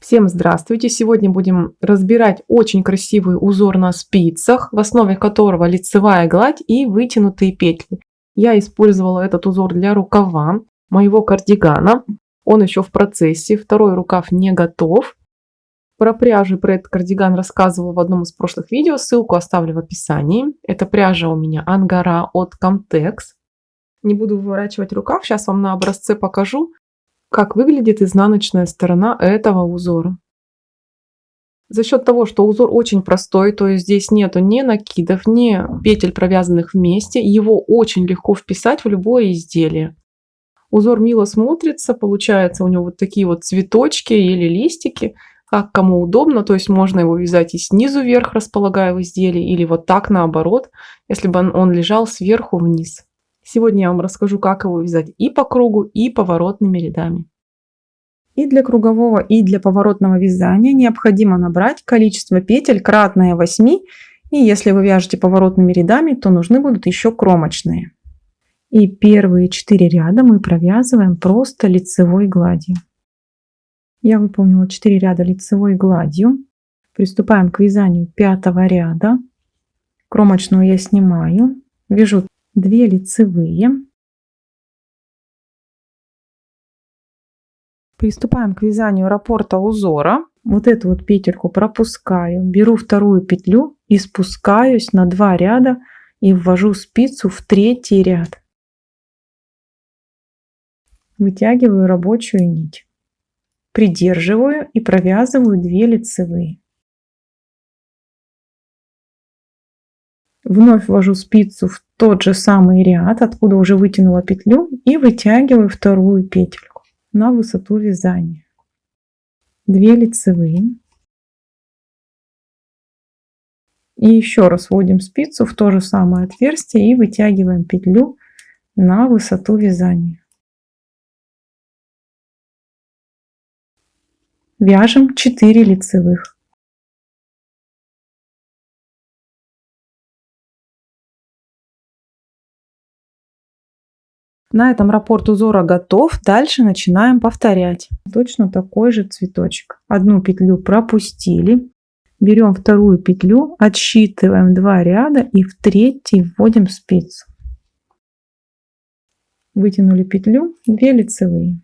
Всем здравствуйте! Сегодня будем разбирать очень красивый узор на спицах, в основе которого лицевая гладь и вытянутые петли. Я использовала этот узор для рукава моего кардигана. Он еще в процессе, второй рукав не готов. Про пряжу и про этот кардиган рассказывала в одном из прошлых видео, ссылку оставлю в описании. Это пряжа у меня Ангара от Comtex. Не буду выворачивать рукав, сейчас вам на образце покажу, как выглядит изнаночная сторона этого узора. За счет того, что узор очень простой, то есть здесь нету ни накидов, ни петель, провязанных вместе, его очень легко вписать в любое изделие. Узор мило смотрится, получается у него вот такие вот цветочки или листики, как кому удобно, то есть можно его вязать и снизу вверх, располагая в изделии, или вот так наоборот, если бы он лежал сверху вниз. Сегодня я вам расскажу, как его вязать и по кругу, и поворотными рядами. И для кругового, и для поворотного вязания необходимо набрать количество петель кратное 8. И если вы вяжете поворотными рядами, то нужны будут еще кромочные. И первые 4 ряда мы провязываем просто лицевой гладью. Я выполнила 4 ряда лицевой гладью. Приступаем к вязанию 5-го ряда. Кромочную я снимаю. Вяжу 2 лицевые. Приступаем к вязанию раппорта узора. Вот эту вот петельку пропускаю, беру вторую петлю и спускаюсь на 2 ряда и ввожу спицу в 3-й ряд. Вытягиваю рабочую нить. Придерживаю и провязываю 2 лицевые. Вновь ввожу спицу в тот же самый ряд, откуда уже вытянула петлю, и вытягиваю вторую петельку на высоту вязания. 2 лицевые. И еще раз вводим спицу в то же самое отверстие и вытягиваем петлю на высоту вязания. Вяжем 4 лицевых. На этом раппорт узора готов. Дальше начинаем повторять. Точно такой же цветочек. Одну петлю пропустили. Берем вторую петлю, отсчитываем 2 ряда и в 3-й вводим спицу. Вытянули петлю, 2 лицевые.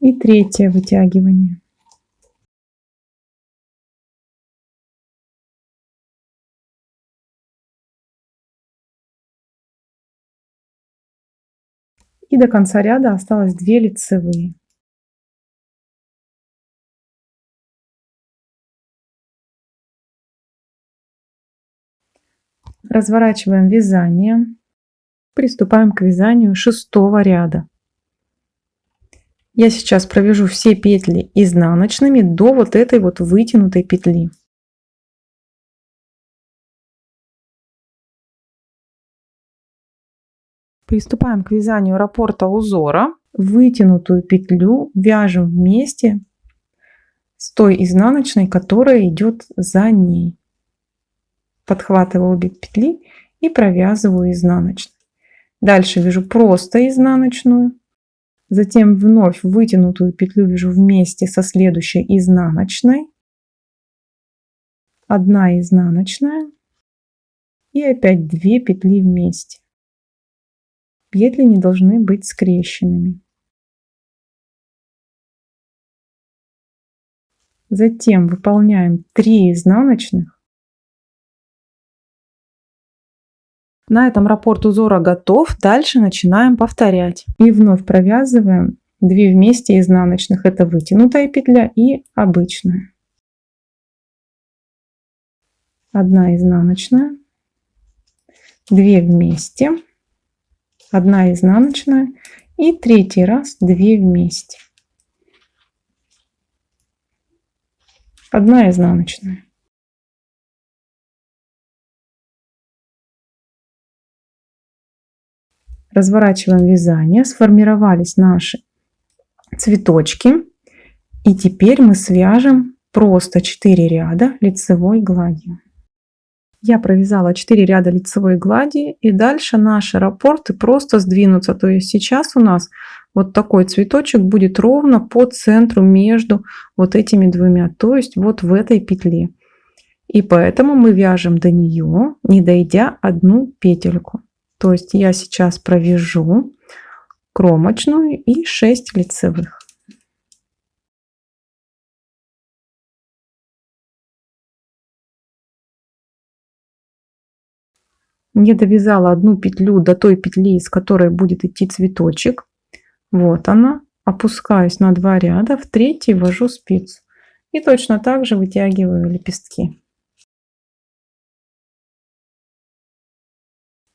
И 3-е вытягивание. И до конца ряда осталось 2 лицевые. Разворачиваем вязание. Приступаем к вязанию 6-го ряда. Я сейчас провяжу все петли изнаночными до вот этой вот вытянутой петли. Приступаем к вязанию раппорта узора. Вытянутую петлю вяжем вместе с той изнаночной, которая идет за ней. Подхватываю обе петли и провязываю изнаночной. Дальше вяжу просто изнаночную. Затем вновь вытянутую петлю вяжу вместе со следующей изнаночной. 1 изнаночная. И опять 2 петли вместе. Петли не должны быть скрещенными. Затем выполняем 3 изнаночных. На этом раппорт узора готов. Дальше начинаем повторять. И вновь провязываем 2 вместе изнаночных. Это вытянутая петля и обычная. 1 изнаночная. 2 вместе. 1 изнаночная. И 3-й раз 2 вместе. 1 изнаночная. Разворачиваем вязание. Сформировались наши цветочки. И теперь мы свяжем просто 4 ряда лицевой глади. Я провязала 4 ряда лицевой глади, и дальше наши раппорты просто сдвинутся. То есть сейчас у нас вот такой цветочек будет ровно по центру между вот этими двумя, то есть вот в этой петле. И поэтому мы вяжем до нее, не дойдя одну петельку. То есть я сейчас провяжу кромочную и 6 лицевых. Не довязала одну петлю до той петли, из которой будет идти цветочек. Вот она. Опускаюсь на 2 ряда, в третий ввожу спицу. И точно так же вытягиваю лепестки.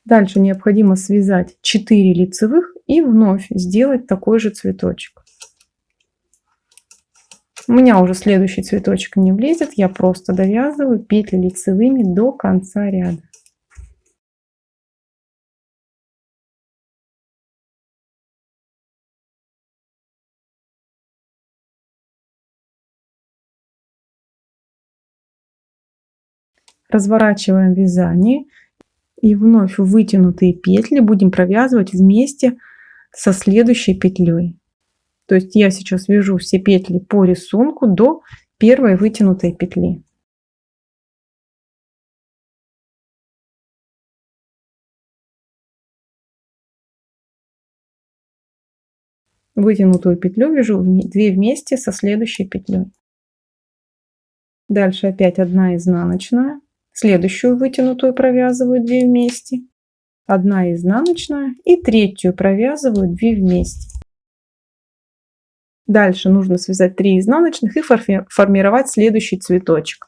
Дальше необходимо связать 4 лицевых и вновь сделать такой же цветочек. У меня уже следующий цветочек не влезет, я просто довязываю петли лицевыми до конца ряда. Разворачиваем вязание и вновь вытянутые петли будем провязывать вместе со следующей петлей. То есть я сейчас вяжу все петли по рисунку до первой вытянутой петли. Вытянутую петлю вяжу 2 вместе со следующей петлей. Дальше опять 1 изнаночная. Следующую вытянутую провязываю 2 вместе. 1 изнаночная и третью провязываю 2 вместе. Дальше нужно связать 3 изнаночных и формировать следующий цветочек.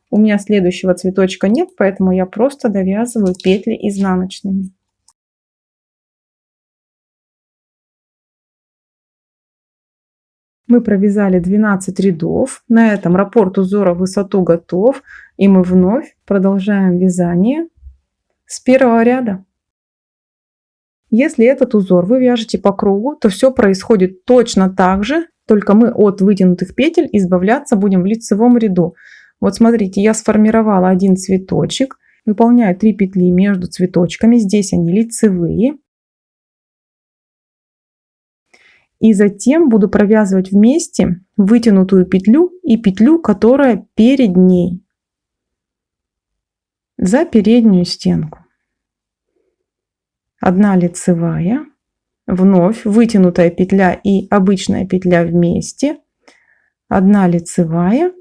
У меня следующего цветочка нет, поэтому я просто довязываю петли изнаночными. Мы провязали 12 рядов. На этом раппорт узора в высоту готов. И мы вновь продолжаем вязание с первого ряда. Если этот узор вы вяжете по кругу, то все происходит точно так же, только мы от вытянутых петель избавляться будем в лицевом ряду. Вот смотрите, я сформировала один цветочек, выполняю 3 петли между цветочками, здесь они лицевые. И затем буду провязывать вместе вытянутую петлю и петлю, которая перед ней, за переднюю стенку. 1 лицевая, вновь вытянутая петля и обычная петля вместе, 1 лицевая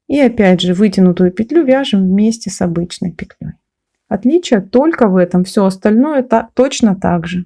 и опять же вытянутую петлю вяжем вместе с обычной петлей. Отличие только в этом, все остальное точно так же.